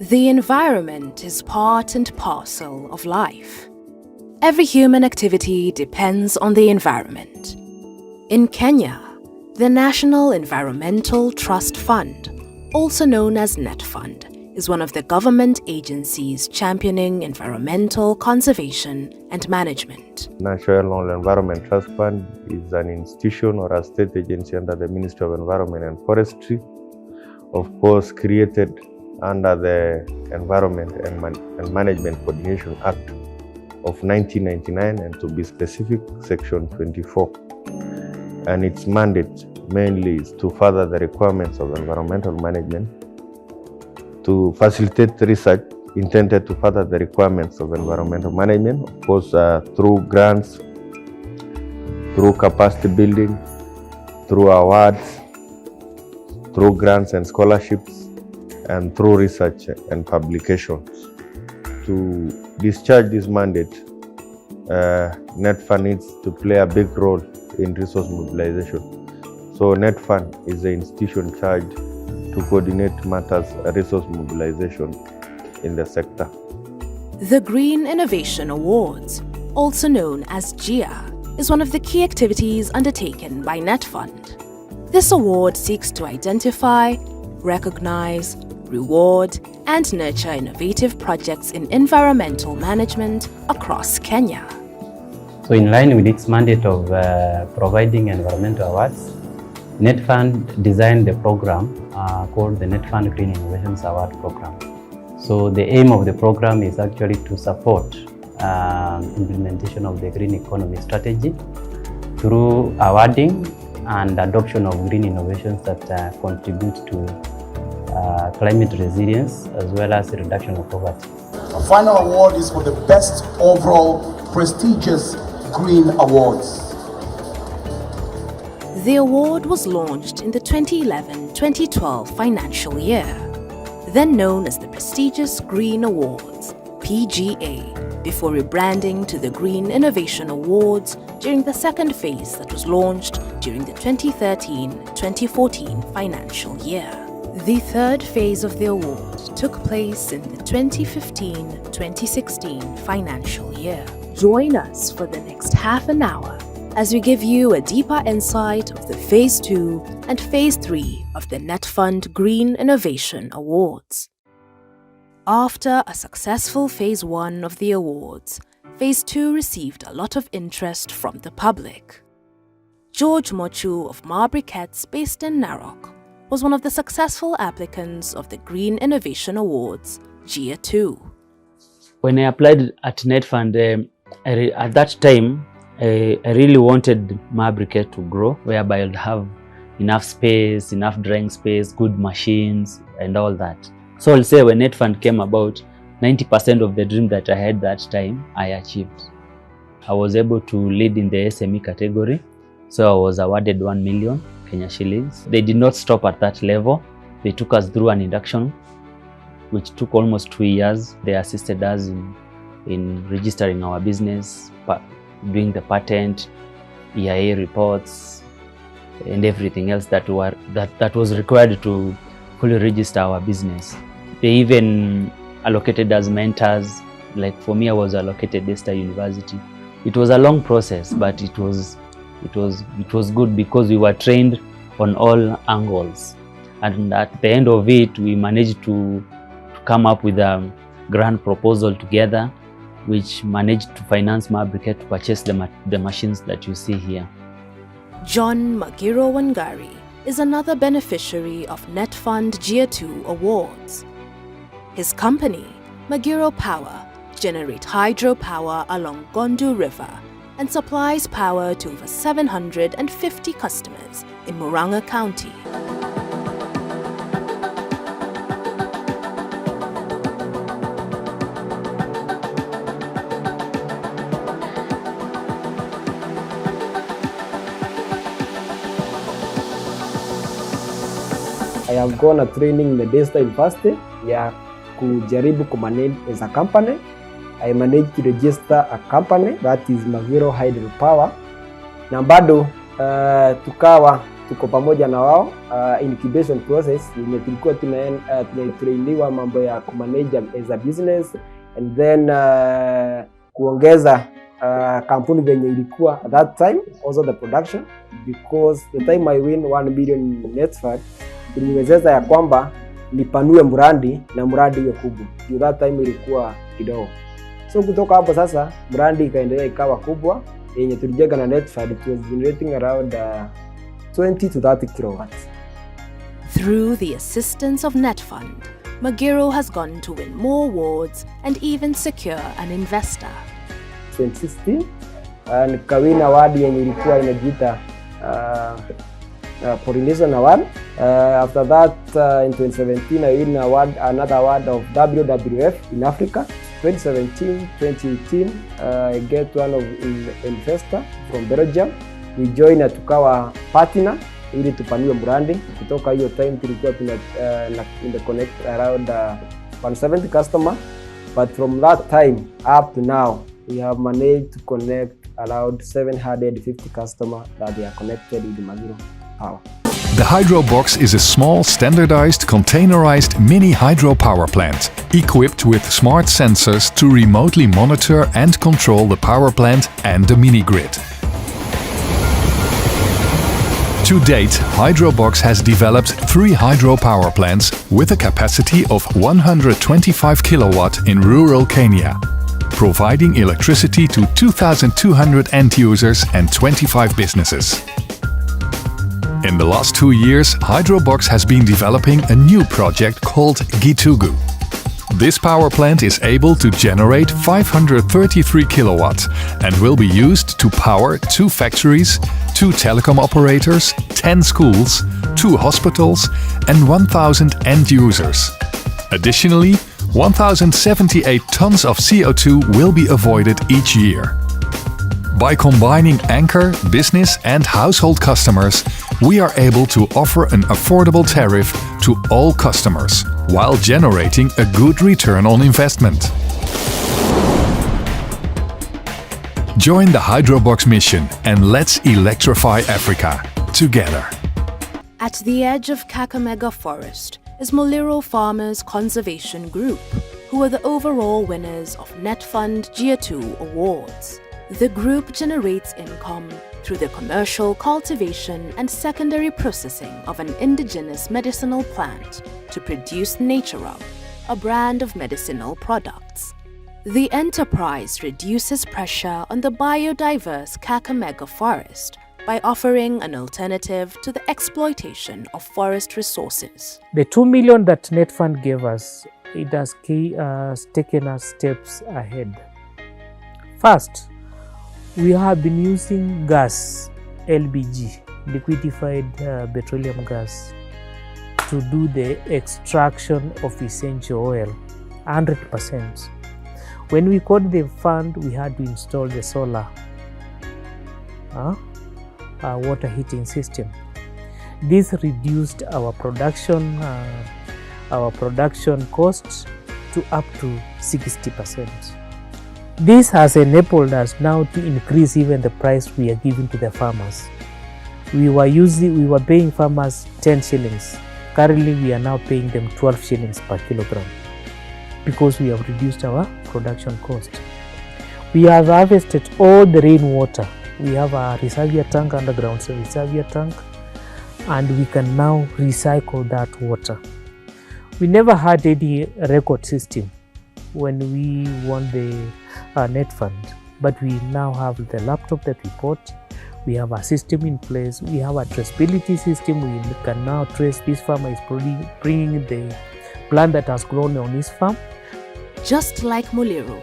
The environment is part and parcel of life. Every human activity depends on the environment. In Kenya, the National Environmental Trust Fund, also known as NETFUND, is one of the government agencies championing environmental conservation and management. National Environment Trust Fund is an institution or a state agency under the Ministry of Environment and Forestry, of course created under the Environment and Management Coordination Act of 1999, and to be specific, Section 24. And its mandate mainly is to further the requirements of environmental management, to facilitate research intended to further the requirements of environmental management, of course through grants, through capacity building, through awards, through grants and scholarships, and through research and publications. To discharge this mandate, NETFUND needs to play a big role in resource mobilization. So NETFUND is the institution charged to coordinate matters resource mobilization in the sector. The Green Innovation Awards, also known as GIA, is one of the key activities undertaken by NETFUND. This award seeks to identify, recognize, reward, and nurture innovative projects in environmental management across Kenya. So in line with its mandate of providing environmental awards, NETFUND designed the program called the NETFUND Green Innovations Award Program. So the aim of the program is actually to support implementation of the green economy strategy through awarding and adoption of green innovations that contribute to climate resilience as well as the reduction of poverty. The final award is for the best overall prestigious Green Awards. The award was launched in the 2011-2012 financial year, then known as the prestigious Green Awards, PGA, before rebranding to the Green Innovation Awards during the second phase that was launched during the 2013-2014 financial year. The third phase of the award took place in the 2015-2016 financial year. Join us for the next half an hour as we give you a deeper insight of the Phase 2 and Phase 3 of the NETFUND Green Innovation Awards. After a successful Phase 1 of the awards, Phase 2 received a lot of interest from the public. George Mochu of Marbriquettes, based in Narok, was one of the successful applicants of the Green Innovation Awards, GIA 2. When I applied at NETFUND, at that time, I really wanted Marbriquette to grow, whereby I would have enough space, enough drying space, good machines, and all that. So I'll say when NETFUND came about, 90% of the dream that I had that time, I achieved. I was able to lead in the SME category, so I was awarded 1 million Kenya shillings. They did not stop at that level. They took us through an induction, which took almost 2 years. They assisted us in registering our business, doing the patent, EIA reports, and everything else that was required to fully register our business. They even allocated us mentors. Like for me, I was allocated Desta University. It was a long process, but it was good because we were trained on all angles, and at the end of it we managed to come up with a grand proposal together, which managed to finance Marbriquette to purchase the machines that you see here. John Magiro Wangari is another beneficiary of NETFUND GIA 2 awards. His company, Magiro Power, generates hydropower along Gondu River and supplies power to over 750 customers in Murang'a County. I have gone a training in the Desta University ya kujaribu kumanage as a company. I managed to register a company that is Magiro Hydropower. Na bado tukawa tuko pamoja na wao incubation process yenye tulikuwa tunatrainiwa mambo ya kumanage as a business and then kuongeza kampuni venye ilikuwa at that time, also the production, because the time I win 1 billion in NETFUND iliwezesha ya kwamba nipanue mradi na mradi iwe kubwa. That time ilikuwa kidogo. So kutoka hapo sasa mradi ikaendelea ikawa kubwa yenye tulijenga na NETFUND, it was generating around 20 to 30 kilowatts. Through the assistance of NETFUND, Magiro has gone to win more awards and even secure an investor. 2016 nikawin award yenye ilikuwa inajiita Pollination Award. After that in 2017 I win another award of WWF in Africa. 2017, 2018 I get one of investor from Belgium. We join tukawa partner ili tupanue branding. Kutoka hiyo time tulikuwa tuna connect around 170 customer, but from that time up to now we have managed to connect around 750 customers that they are connected with Magiro Power. The Hydrobox is a small, standardized, containerized mini hydro power plant, equipped with smart sensors to remotely monitor and control the power plant and the mini-grid. To date, Hydrobox has developed 3 hydro power plants with a capacity of 125 kilowatt in rural Kenya, providing electricity to 2,200 end users and 25 businesses. In the last 2 years, Hydrobox has been developing a new project called Gitugu. This power plant is able to generate 533 kilowatts and will be used to power 2 factories, 2 telecom operators, 10 schools, 2 hospitals and 1,000 end users. Additionally, 1,078 tons of CO2 will be avoided each year. By combining anchor, business and household customers, we are able to offer an affordable tariff to all customers, while generating a good return on investment. Join the Hydrobox mission and let's electrify Africa together. At the edge of Kakamega Forest is Muliro Farmers Conservation Group, who are the overall winners of NETFUND GIA 2 awards. The group generates income through the commercial cultivation and secondary processing of an indigenous medicinal plant to produce Naturub, a brand of medicinal products. The enterprise reduces pressure on the biodiverse Kakamega forest by offering an alternative to the exploitation of forest resources. The 2 million that NETFUND gave us, it has taken us steps ahead. First, we have been using gas, LBG, liquefied petroleum gas, to do the extraction of essential oil, 100%. When we got the fund, we had to install the solar water heating system. This reduced our production costs to up to 60%. This has enabled us now to increase even the price we are giving to the farmers. We were paying farmers 10 shillings. Currently, we are now paying them 12 shillings per kilogram because we have reduced our production cost. We have harvested all the rainwater. We have a reservoir tank, underground reservoir tank, and we can now recycle that water. We never had any record system when we won the NETFUND, but we now have the laptop that we bought. We have a system in place. We have a traceability system. We can now trace this farmer is bringing the plant that has grown on his farm. Just like Muliro,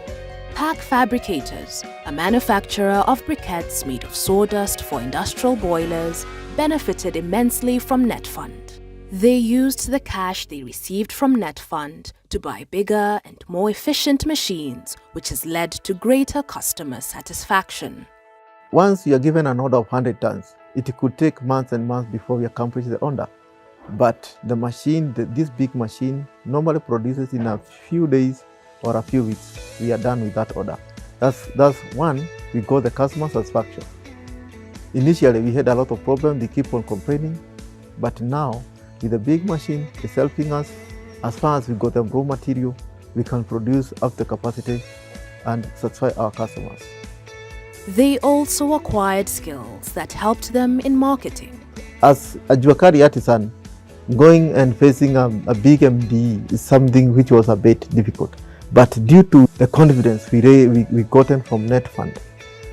Pack Fabricators, a manufacturer of briquettes made of sawdust for industrial boilers, benefited immensely from NETFUND. They used the cash they received from NETFUND to buy bigger and more efficient machines, which has led to greater customer satisfaction. Once you are given an order of 100 tons, it could take months and months before we accomplish the order. But the machine, this big machine, normally produces in a few days or a few weeks. We are done with that order. That's one, we got the customer satisfaction. Initially, we had a lot of problems. They keep on complaining. But now, with the big machine, it's helping us. As far as we got the raw material, we can produce up to capacity and satisfy our customers. They also acquired skills that helped them in marketing. As a Juakari artisan, going and facing a big MD is something which was a bit difficult. But due to the confidence we gotten from NETFUND,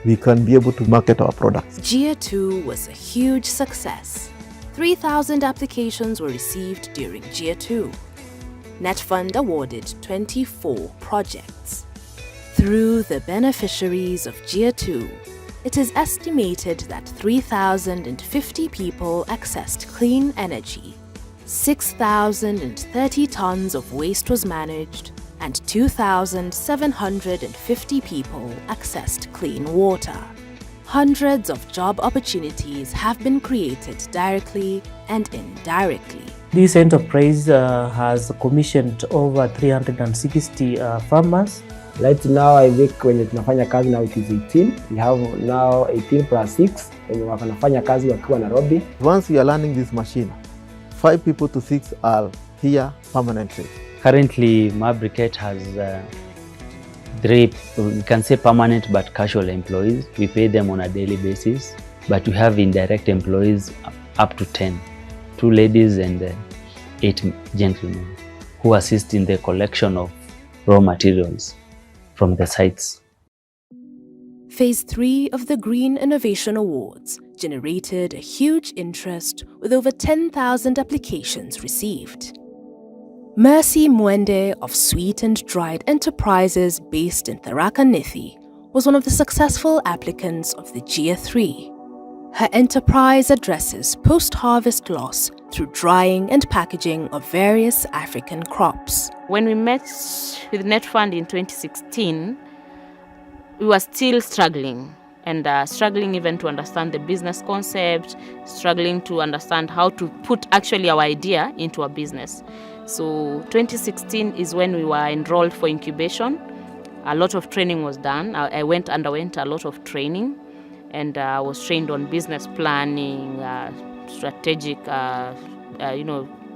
we can be able to market our products. GIA 2 was a huge success. 3,000 applications were received during GIA 2. NETFUND awarded 24 projects. Through the beneficiaries of GIA 2, it is estimated that 3,050 people accessed clean energy, 6,030 tons of waste was managed, and 2,750 people accessed clean water. Hundreds of job opportunities have been created directly and indirectly. This enterprise has commissioned over 360 farmers. Right now, I think when tunafanya kazi now it is 18. We have now 18 plus 6 when wanafanya kazi wakiwa Nairobi. Once we are learning this machine, 5 people to 6 are here permanently. Currently, my brigade has 3, we can say permanent but casual employees. We pay them on a daily basis, but we have indirect employees up to 10, 2 ladies and 8 gentlemen who assist in the collection of raw materials from the sites. Phase 3 of the Green Innovation Awards generated a huge interest with over 10,000 applications received. Mercy Mwende of Sweet and Dried Enterprises based in Tharaka Nithi was one of the successful applicants of the GIA 3. Her enterprise addresses post-harvest loss through drying and packaging of various African crops. When we met with NETFUND in 2016, we were still struggling and struggling even to understand the business concept, struggling to understand how to put actually our idea into a business. So 2016 is when we were enrolled for incubation. A lot of training was done. I underwent a lot of training, and I was trained on business planning, strategic,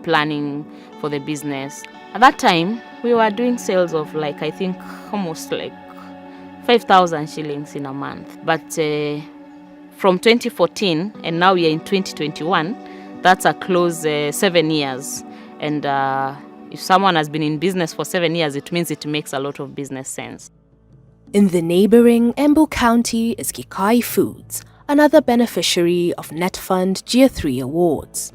planning for the business. At that time, we were doing sales of I think almost 5,000 shillings in a month. But from 2014 and now we are in 2021, that's a close 7 years. And if someone has been in business for 7 years, it means it makes a lot of business sense. In the neighboring Embu County is Kikai Foods, another beneficiary of NETFUND GIA 3 awards.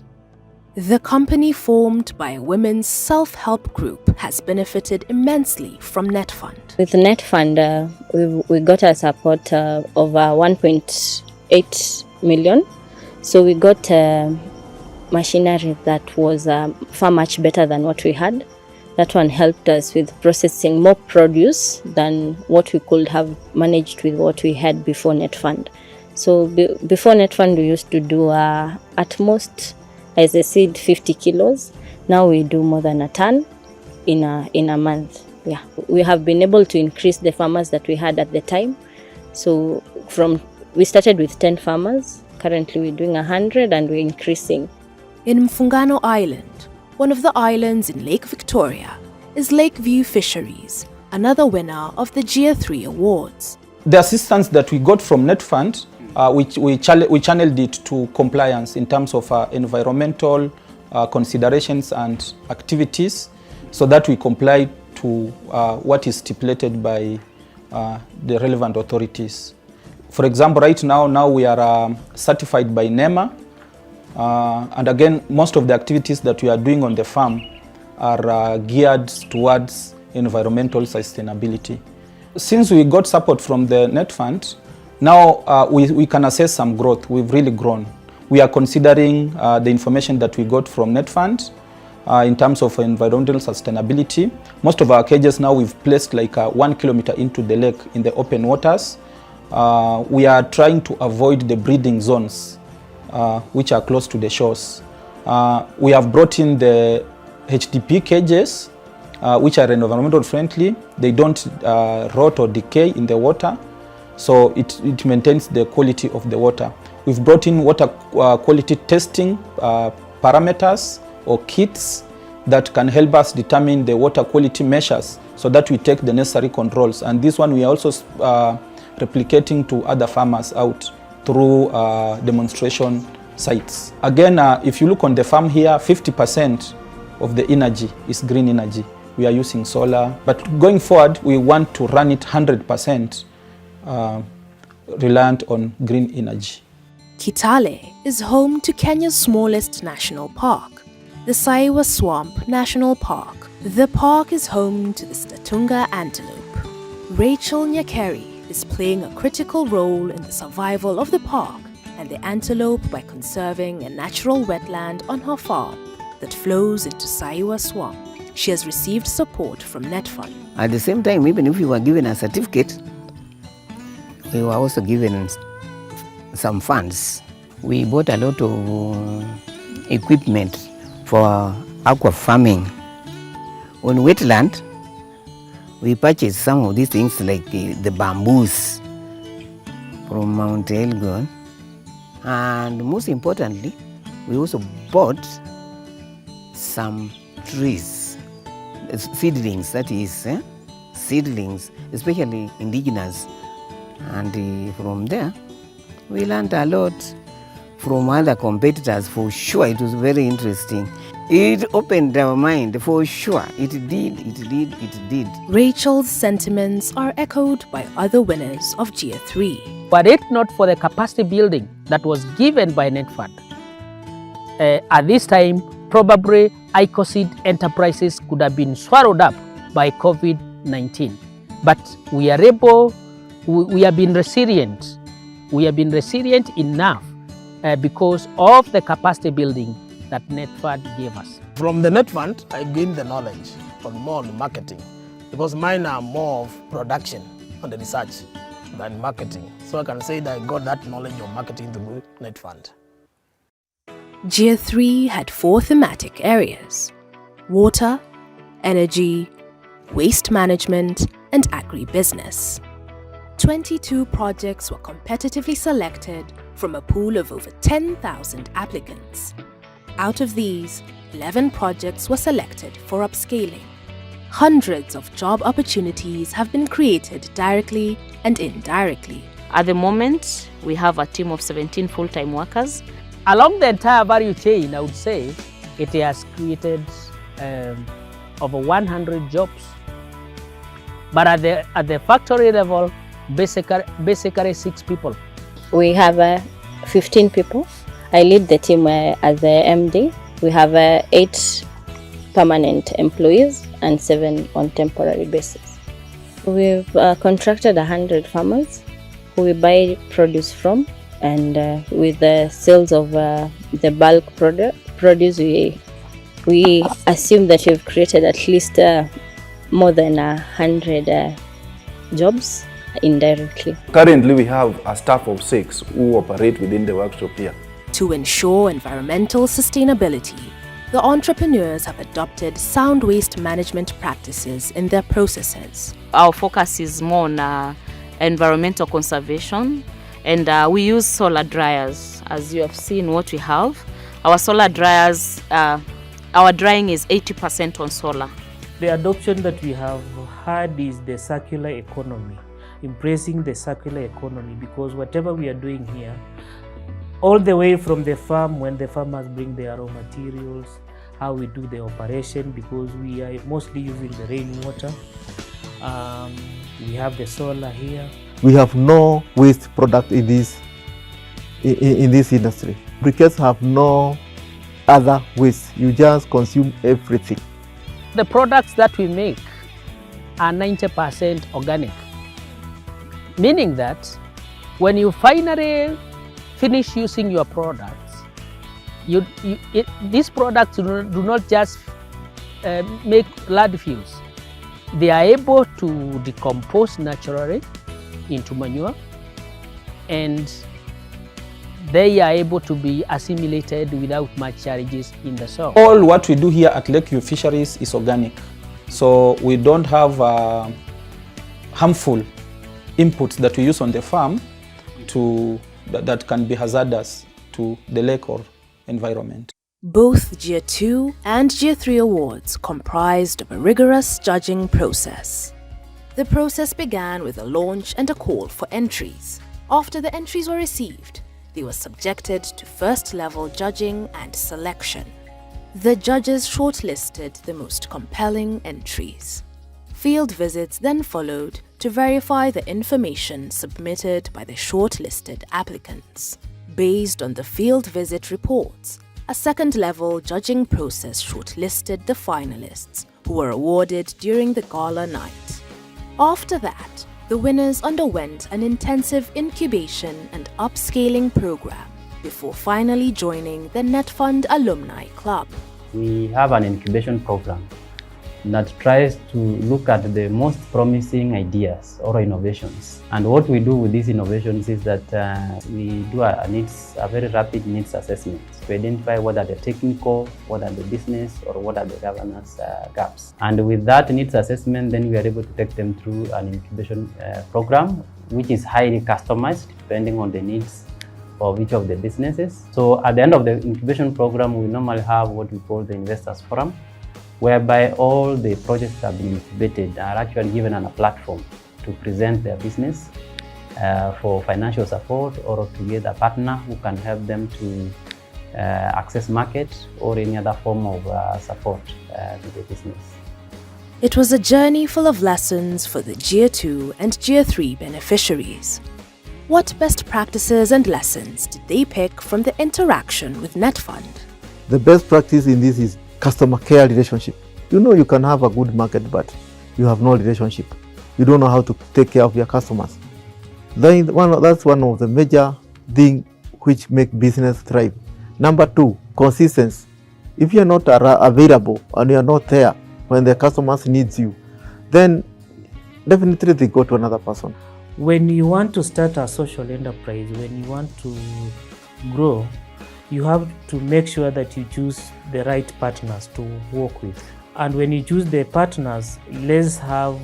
The company, formed by a women's self-help group, has benefited immensely from NETFUND. With NETFUND, we got a support of 1.8 million. So we got machinery that was far much better than what we had. That one helped us with processing more produce than what we could have managed with what we had before NETFUND. So before NETFUND, we used to do at most, as I said, 50 kilos. Now we do more than a ton in a month. Yeah, we have been able to increase the farmers that we had at the time. So we started with 10 farmers. Currently we're doing 100 and we're increasing. In Mfungano Island, one of the islands in Lake Victoria, is Lakeview Fisheries, another winner of the GIA 3 awards. The assistance that we got from NETFUND, we channeled it to compliance in terms of environmental considerations and activities, so that we comply to what is stipulated by the relevant authorities. For example, right now we are certified by NEMA, and again, most of the activities that we are doing on the farm are geared towards environmental sustainability. Since we got support from the NETFUND, now we can assess some growth. We've really grown. We are considering the information that we got from NETFUND in terms of environmental sustainability. Most of our cages now we've placed 1 kilometer into the lake in the open waters. We are trying to avoid the breeding zones which are close to the shores. We have brought in the HDP cages, which are environmental friendly. They don't rot or decay in the water, so it maintains the quality of the water. We've brought in water quality testing parameters or kits that can help us determine the water quality measures so that we take the necessary controls. And this one we are also replicating to other farmers out through demonstration sites. Again, if you look on the farm here, 50% of the energy is green energy. We are using solar, but going forward, we want to run it 100% reliant on green energy. Kitale is home to Kenya's smallest national park, the Saiwa Swamp National Park. The park is home to the Statunga antelope. Rachel Nyakeri is playing a critical role in the survival of the park and the antelope by conserving a natural wetland on her farm that flows into Saiwa Swamp. She has received support from NETFUND. At the same time, even if we were given a certificate, we were also given some funds. We bought a lot of equipment for aqua farming. On wetland, we purchased some of these things like the bamboos from Mount Elgon. And most importantly, we also bought some trees, seedlings, that is, seedlings, especially indigenous. And from there, we learned a lot from other competitors. For sure, it was very interesting. It opened our mind, for sure. It did. Rachel's sentiments are echoed by other winners of GIA 3. Were it not for the capacity building that was given by NETFUND, at this time, probably ICOSID enterprises could have been swallowed up by COVID-19. But we are able, we have been resilient. We have been resilient enough because of the capacity building that NETFUND gave us. From the NETFUND, I gained the knowledge more on marketing, because mine are more of production and the research than marketing. So I can say that I got that knowledge of marketing through NETFUND. GIA 3 had 4 thematic areas: water, energy, waste management, and agribusiness. 22 projects were competitively selected from a pool of over 10,000 applicants. Out of these, 11 projects were selected for upscaling. Hundreds of job opportunities have been created directly and indirectly. At the moment, we have a team of 17 full-time workers. Along the entire value chain, I would say, it has created over 100 jobs. But at the factory level, basically 6 people. We have 15 people. I lead the team as the MD. We have 8 permanent employees and 7 on temporary basis. We've contracted 100 farmers who we buy produce from, and with the sales of the bulk produce, we assume that we've created at least more than 100 jobs indirectly. Currently, we have a staff of 6 who operate within the workshop here. To ensure environmental sustainability, the entrepreneurs have adopted sound waste management practices in their processes. Our focus is more on environmental conservation, and we use solar dryers. As you have seen what we have, our solar dryers, our drying is 80% on solar. The adoption that we have had is the circular economy, embracing the circular economy, because whatever we are doing here, all the way from the farm, when the farmers bring their raw materials, how we do the operation, because we are mostly using the rainwater. We have the solar here. We have no waste product in this industry. Briquettes have no other waste. You just consume everything. The products that we make are 90% organic, meaning that when you finally finish using your products, these products do not just make landfills. They are able to decompose naturally into manure, and they are able to be assimilated without much charges in the soil. All what we do here at Lakeview Fisheries is organic. So we don't have harmful inputs that we use on the farm to that can be hazardous to the lake or environment. Both GIA 2 and GIA 3 awards comprised of a rigorous judging process. The process began with a launch and a call for entries. After the entries were received, they were subjected to first-level judging and selection. The judges shortlisted the most compelling entries. Field visits then followed to verify the information submitted by the shortlisted applicants. Based on the field visit reports, a second-level judging process shortlisted the finalists, who were awarded during the gala night. After that, the winners underwent an intensive incubation and upscaling program before finally joining the NETFUND Alumni Club. We have an incubation program that tries to look at the most promising ideas or innovations. And what we do with these innovations is that we do a very rapid needs assessment to identify what are the technical, what are the business, or what are the governance gaps. And with that needs assessment, then we are able to take them through an incubation program, which is highly customized depending on the needs of each of the businesses. So at the end of the incubation program, we normally have what we call the Investors Forum, whereby all the projects that have been incubated are actually given on a platform to present their business for financial support or to get a partner who can help them to access market or any other form of support to the business. It was a journey full of lessons for the GIA 2 and GIA 3 beneficiaries. What best practices and lessons did they pick from the interaction with NETFUND? The best practice in this is customer care relationship. You know you can have a good market, but you have no relationship. You don't know how to take care of your customers. That's one of the major things which make business thrive. Number two, consistency. If you're not available and you're not there when the customers needs you, then definitely they go to another person. When you want to start a social enterprise, when you want to grow, you have to make sure that you choose the right partners to work with. And when you choose the partners, let's have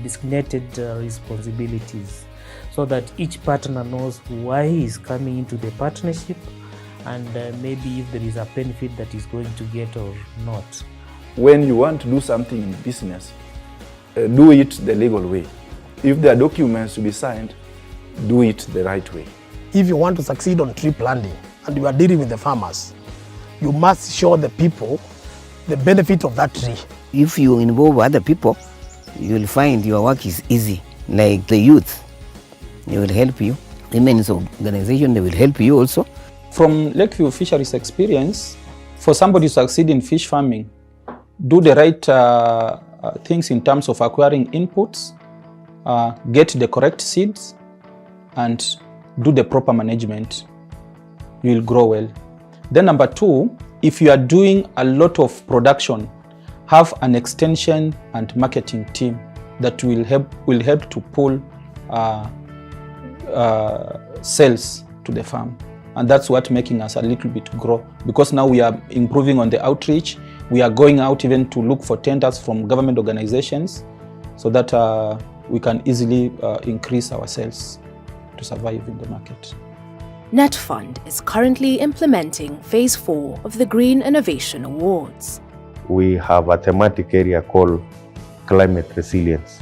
designated responsibilities so that each partner knows why he is coming into the partnership and maybe if there is a benefit that he's going to get or not. When you want to do something in business, do it the legal way. If there are documents to be signed, do it the right way. If you want to succeed on tree planting, and you are dealing with the farmers, you must show the people the benefit of that tree. If you involve other people, you will find your work is easy. Like the youth, they will help you. Women's organization, they will help you also. From Lakeview Fisheries experience, for somebody to succeed in fish farming, do the right things in terms of acquiring inputs, get the correct seeds, and do the proper management. You will grow well. Then number two, if you are doing a lot of production, have an extension and marketing team that will help to pull sales to the farm. And that's what making us a little bit grow, because now we are improving on the outreach. We are going out even to look for tenders from government organizations so that we can easily increase our sales to survive in the market. NETFUND is currently implementing Phase 4 of the Green Innovation Awards. We have a thematic area called climate resilience.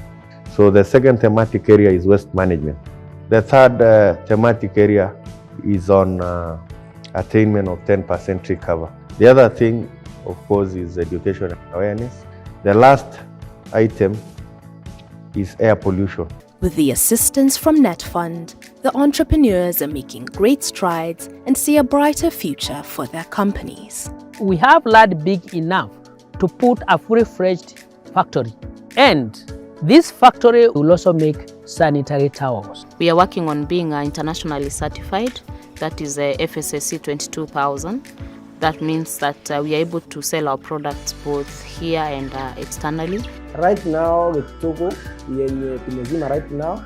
So the second thematic area is waste management. The third thematic area is on attainment of 10% tree cover. The other thing, of course, is education and awareness. The last item is air pollution. With the assistance from NETFUND, the entrepreneurs are making great strides and see a brighter future for their companies. We have land big enough to put a fully-fledged factory, and this factory will also make sanitary towels. We are working on being internationally certified, that is a FSSC 22000. That means that we are able to sell our products both here and externally. Right now with Togo, yenye tumezima right now,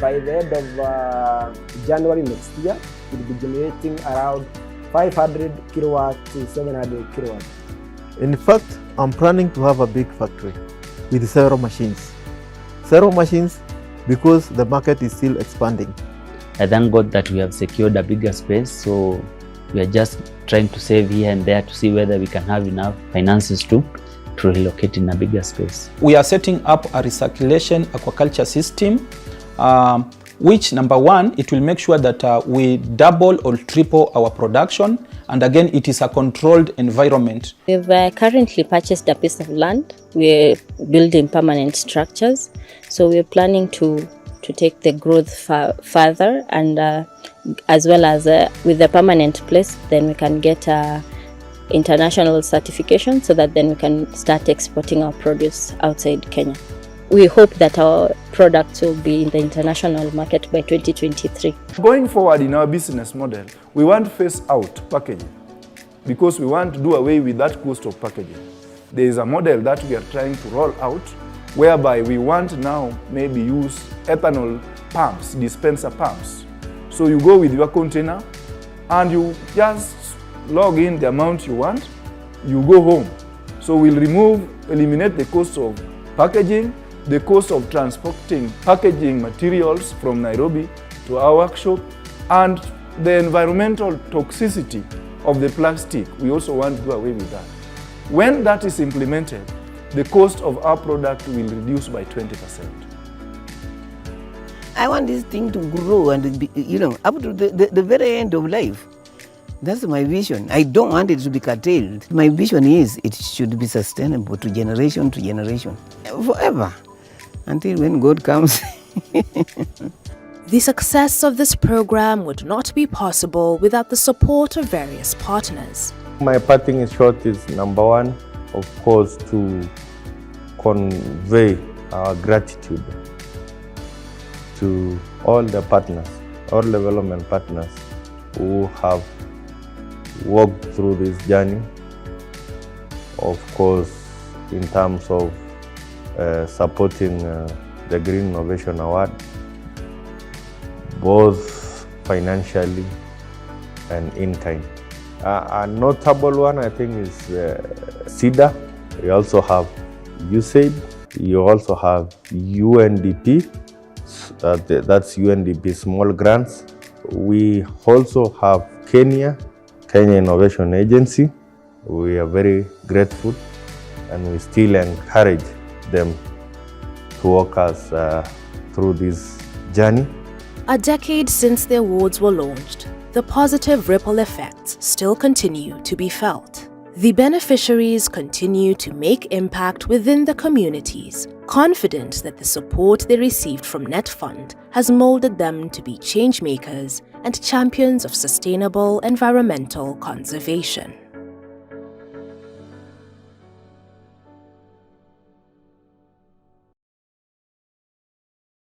by the end of January next year, we'll be generating around 500 kilowatt to 700 kilowatt. In fact, I'm planning to have a big factory with several machines. Several machines because the market is still expanding. I thank God that we have secured a bigger space, so we are just trying to save here and there to see whether we can have enough finances to relocate in a bigger space. We are setting up a recirculation aquaculture system, which number one, it will make sure that we double or triple our production, and again it is a controlled environment. We've currently purchased a piece of land. We're building permanent structures, so we're planning to take the growth further, and as well as with the permanent place, then we can get international certification, so that then we can start exporting our produce outside Kenya. We hope that our products will be in the international market by 2023. Going forward in our business model, we want to phase out packaging because we want to do away with that cost of packaging. There is a model that we are trying to roll out whereby we want now maybe use ethanol pumps, dispenser pumps. So you go with your container and you just log in the amount you want, you go home. So we'll eliminate the cost of packaging, the cost of transporting packaging materials from Nairobi to our workshop, and the environmental toxicity of the plastic. We also want to do away with that. When that is implemented, the cost of our product will reduce by 20%. I want this thing to grow and be, up to the very end of life. That's my vision. I don't want it to be curtailed. My vision is it should be sustainable to generation, forever, until when God comes. The success of this program would not be possible without the support of various partners. My parting shot is number one, of course, to convey our gratitude to all the partners, all development partners who have walked through this journey. Of course, in terms of supporting the Green Innovation Award, both financially and in kind. A notable one, I think, is SIDA. We also have USAID. You also have UNDP. That's UNDP small grants. We also have Kenya Innovation Agency. We are very grateful, and we still encourage them to walk us through this journey. A decade since the awards were launched, the positive ripple effects still continue to be felt. The beneficiaries continue to make impact within the communities, confident that the support they received from NETFUND has molded them to be change makers and champions of sustainable environmental conservation.